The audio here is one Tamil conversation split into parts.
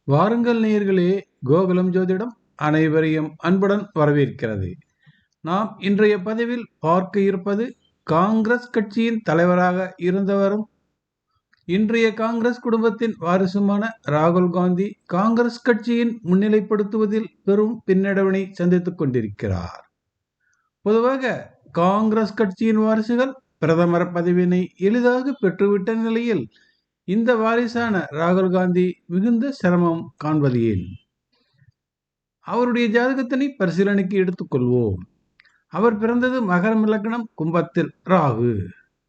வாருங்கள் நேயர்களே, கோகுலம் ஜோதிடம் அனைவரையும் அன்புடன் வரவேற்கிறது. நாம் இன்றைய பதிவில் பார்க்க இருப்பது, காங்கிரஸ் கட்சியின் தலைவராக இருந்தவரும் இன்றைய காங்கிரஸ் குடும்பத்தின் வாரிசுமான ராகுல் காந்தி காங்கிரஸ் கட்சியின் முன்னிலைப்படுத்துவதில் பெரும் பின்னடைவினை சந்தித்துக் கொண்டிருக்கிறார். பொதுவாக காங்கிரஸ் கட்சியின் வாரிசுகள் பிரதமர் பதவியினை எளிதாக பெற்றுவிட்ட நிலையில் இந்த வாரிசான ராகுல் காந்தி மிகுந்த சிரமம் காண்பது ஏன்? அவருடைய ஜாதகத்தினை பரிசீலனைக்கு எடுத்துக்கொள்வோம். அவர் பிறந்தது மகரம் லக்னம், கும்பத்தில் ராகு,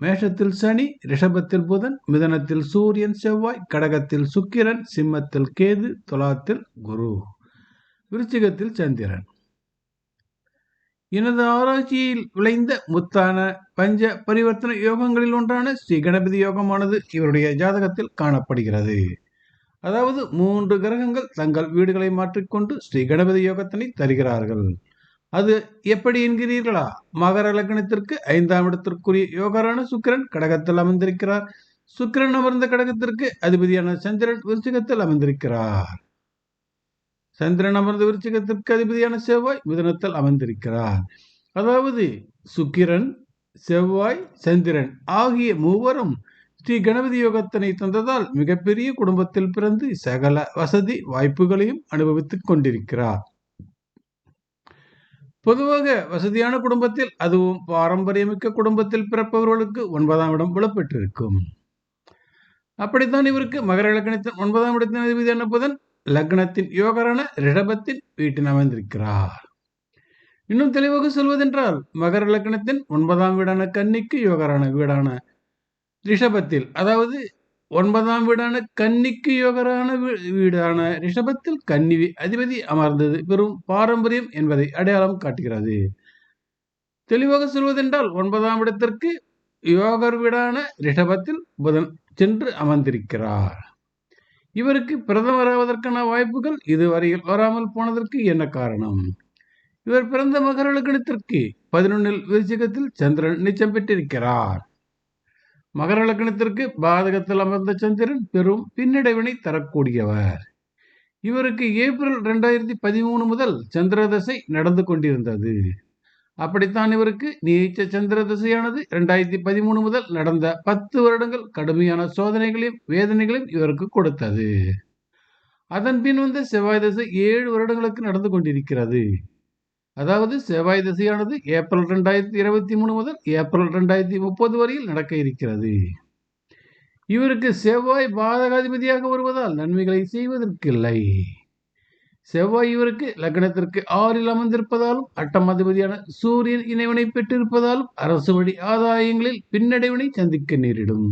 மேஷத்தில் சனி, ரிஷபத்தில் புதன், மிதனத்தில் சூரியன் செவ்வாய், கடகத்தில் சுக்கிரன், சிம்மத்தில் கேது, துலாத்தில் குரு, விருச்சிகத்தில் சந்திரன். எனது ஆராய்ச்சியில் விளைந்த முத்தான பஞ்ச பரிவர்த்தனை யோகங்களில் ஒன்றான ஸ்ரீ கணபதி யோகமானது இவருடைய ஜாதகத்தில் காணப்படுகிறது. அதாவது 3 கிரகங்கள் தங்கள் வீடுகளை மாற்றிக்கொண்டு ஸ்ரீ கணபதி யோகத்தினை தருகிறார்கள். அது எப்படி என்கிறீர்களா? மகர லக்னத்திற்கு 5ஆம் இடத்திற்குரிய யோகரான சுக்கிரன் கடகத்தில் அமர்ந்திருக்கிறார். சுக்கிரன் அமர்ந்த கடகத்திற்கு அதிபதியான சந்திரன் விருச்சிகத்தில் அமர்ந்திருக்கிறார். சந்திரன் அமர்ந்த விருச்சிகத்திற்கு அதிபதியான செவ்வாய் மிதுனத்தில் அமர்ந்திருக்கிறார். அதாவது சுக்கிரன், செவ்வாய், சந்திரன் ஆகிய மூவரும் ஸ்ரீ கணபதி யோகத்தினை தந்ததால் மிகப்பெரிய குடும்பத்தில் பிறந்து சகல வசதி வாய்ப்புகளையும் அனுபவித்துக் கொண்டிருக்கிறார். பொதுவாக வசதியான குடும்பத்தில், அதுவும் பாரம்பரியமிக்க குடும்பத்தில் பிறப்பவர்களுக்கு 9ஆம் இடம் புலப்பெற்றிருக்கும். அப்படித்தான் இவருக்கு மகர லக்னத்தின் 9ஆம் இடத்தின் அதிபதியான புதன் லக்னத்தின் யோகரான ரிஷபத்தின் வீட்டில் அமர்ந்திருக்கிறார். இன்னும் தெளிவாக சொல்வதென்றால், மகர லக்னத்தின் 9ஆம் வீடான கன்னிக்கு யோகரான வீடான ரிஷபத்தில், அதாவது 9ஆம் வீடான கன்னிக்கு யோகரான வீடான ரிஷபத்தில் கன்னி அதிபதி அமர்ந்தது பெரும் பாரம்பரியம் என்பதை அடையாளம் காட்டுகிறது. தெளிவாக சொல்வதென்றால், 9ஆம் இடத்திற்கு யோகர் வீடான ரிஷபத்தில் புதன் சென்று அமர்ந்திருக்கிறார். இவருக்கு பிரதமராவதற்கான வாய்ப்புகள் இதுவரையில் வராமல் போனதற்கு என்ன காரணம்? இவர் பிறந்த மகர லக்னத்திற்கு 11 விருச்சிகத்தில் சந்திரன் நீச்சம் பெற்றிருக்கிறார். மகர லக்னத்திற்கு பாதகத்தில் அமர்ந்த சந்திரன் பெரும் பின்னடைவினை தரக்கூடியவர். இவருக்கு ஏப்ரல் 2013 முதல் சந்திர தசை நடந்து கொண்டிருந்தது. அப்படித்தான் இவருக்கு நீச்ச சந்திர தசையானது 2013 முதல் நடந்த 10 வருடங்கள் கடுமையான சோதனைகளையும் வேதனைகளையும் இவருக்கு கொடுத்தது. அதன் பின் வந்த செவ்வாய் தசை 7 வருடங்களுக்கு நடந்து கொண்டிருக்கிறது. அதாவது செவ்வாய் திசையானது ஏப்ரல் 2023 முதல் ஏப்ரல் 2030 வரையில் நடக்க இருக்கிறது. இவருக்கு செவ்வாய் பாதகாதிபதியாக வருவதால் நன்மைகளை செய்வதற்கில்லை. செவ்வாய் இவருக்கு லக்னத்திற்கு 6இல் அமர்ந்திருப்பதாலும் 8ஆம் அதிபதியான சூரியன் இணைவனை பெற்றிருப்பதாலும் அரசு வழி ஆதாயங்களில் பின்னடைவினை சந்திக்க நேரிடும்.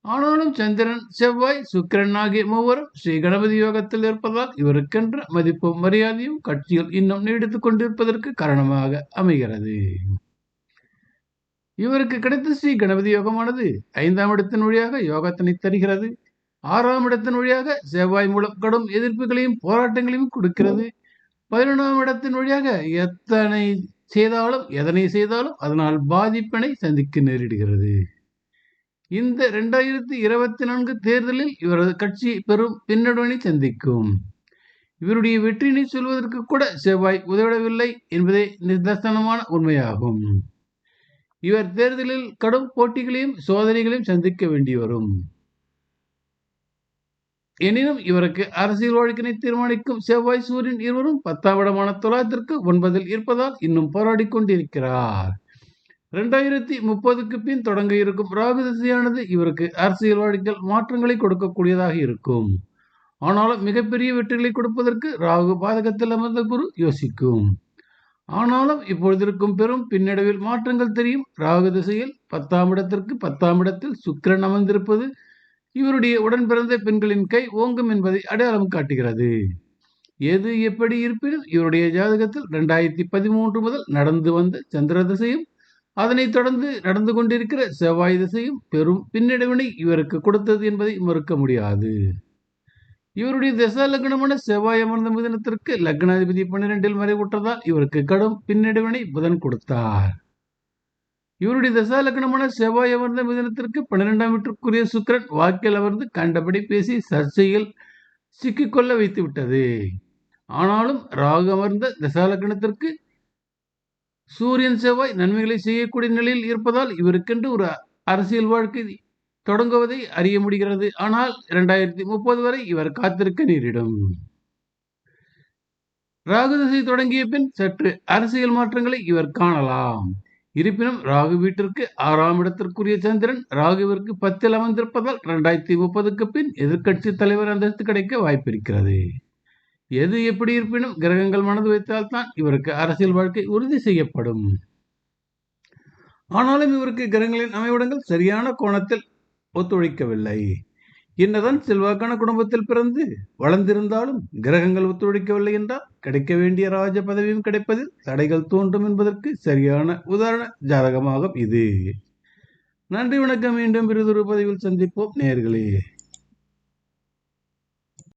ஆனாலும் சந்திரன், செவ்வாய், சுக்கிரன் ஆகிய மூவரும் ஸ்ரீ கணபதி யோகத்தில் இருப்பதால் இவருக்கென்ற மதிப்பும் மரியாதையும் கட்சியில் இன்னும் நீடித்துக் கொண்டிருப்பதற்கு காரணமாக அமைகிறது. இவருக்கு கிடைத்த ஸ்ரீ கணபதி யோகமானது 5ஆம் இடத்தின் வழியாக யோகத்தினை தருகிறது. 6ஆம் இடத்தின் வழியாக செவ்வாய் மூலம் கடும் எதிர்ப்புகளையும் போராட்டங்களையும் கொடுக்கிறது. 11ஆம் இடத்தின் வழியாக எதனை செய்தாலும் அதனால் பாதிப்பினை சந்திக்க நேரிடுகிறது. இந்த 2024 தேர்தலில் இவரது கட்சி பெரும் பின்னடைவினை சந்திக்கும். இவருடைய வெற்றியினை சொல்வதற்கு கூட செவ்வாய் உதவிடவில்லை என்பதே நிதர்சனமான உண்மையாகும். இவர் தேர்தலில் கடும் போட்டிகளையும் சோதனைகளையும் சந்திக்க வேண்டி வரும். எனினும் இவருக்கு அரசியல் வாழ்க்கையை தீர்மானிக்கும் செவ்வாய், சூரியன் இருவரும் 10ஆம் இடமான துலாத்திற்கு 9இல் இருப்பதால் இன்னும் போராடி கொண்டிருக்கிறார். 2030க்கு பின் தொடங்க இருக்கும் ராகு திசையானது இவருக்கு அரசியல் வாழ்க்கையில் மாற்றங்களை கொடுக்கக்கூடியதாக இருக்கும். ஆனாலும் மிகப்பெரிய வெற்றிகளை கொடுப்பதற்கு ராகு பாதகத்தில் அமர்ந்த குரு யோசிக்கும். ஆனாலும் இப்பொழுது இருக்கும் பெரும் பின்னடைவில் மாற்றங்கள் தெரியும். ராகு திசையில் 10ஆம் இடத்திற்கு 10ஆம் இடத்தில் சுக்கிரன் அமர்ந்திருப்பது இவருடைய உடன் பிறந்த பெண்களின் கை ஓங்கும் என்பதை அடையாளம் காட்டுகிறது. எது எப்படி இருப்பினும் இவருடைய ஜாதகத்தில் 2013 முதல் நடந்து வந்த சந்திர திசையும் அதனைத் தொடர்ந்து நடந்து கொண்டிருக்கிற செவ்வாய் திசையும் பெரும் பின்னடைவினை இவருக்கு கொடுத்தது என்பதை மறுக்க முடியாது. இவருடைய தசா லக்னமான செவ்வாய் அமர்ந்த மிதுனத்திற்கு லக்னாதிபதி 12இல் மறைவுற்றதால் இவருக்கு கடும் பின்னடைவினை புதன் கொடுத்தார். இவருடைய தசா லக்னமான செவ்வாய் அமர்ந்த மிதுனத்திற்கு 12ஆம் வீட்டிற்குரிய சுக்கிரன் வாக்கில் அமர்ந்து கண்டபடி பேசி சர்ச்சையில் சிக்கிக்கொள்ள வைத்து விட்டது. ஆனாலும் ராகு அமர்ந்த தசாலக்கணத்திற்கு சூரியன் செவ்வாய் நன்மைகளை செய்யக்கூடிய நிலையில் இருப்பதால் இவருக்கென்று ஒரு அரசியல் வாழ்க்கை தொடங்குவதை அறிய முடிகிறது. ஆனால் 2030 வரை இவர் காத்திருக்க நேரிடும். ராகு திசை தொடங்கிய பின் சற்று அரசியல் மாற்றங்களை இவர் காணலாம். இருப்பினும் ராகு வீட்டிற்கு 6ஆம் இடத்திற்குரிய சந்திரன் ராகுவிற்கு 10ல் அமர்ந்திருப்பதால் 2030க்கு பின் எதிர்க்கட்சி தலைவர் அந்தஸ்து கிடைக்க வாய்ப்பிருக்கிறது. எது எப்படி இருப்பினும் கிரகங்கள் மனது வைத்தால்தான் இவருக்கு அரசியல் வாழ்க்கை உறுதி செய்யப்படும். ஆனாலும் இவருக்கு கிரகங்களின் அமைவிடங்கள் சரியான கோணத்தில் ஒத்துழைக்கவில்லை. என்னதான் செல்வாக்கான குடும்பத்தில் பிறந்து வளர்ந்திருந்தாலும் கிரகங்கள் ஒத்துழைக்கவில்லை என்றால் கிடைக்க வேண்டிய ராஜ பதவியும் கிடைப்பதில் தடைகள் தோன்றும் என்பதற்கு சரியான உதாரண ஜாதகமாகும் இது. நன்றி, வணக்கம். மீண்டும் பிறிதொரு பதிவில் சந்திப்போம் நேயர்களே.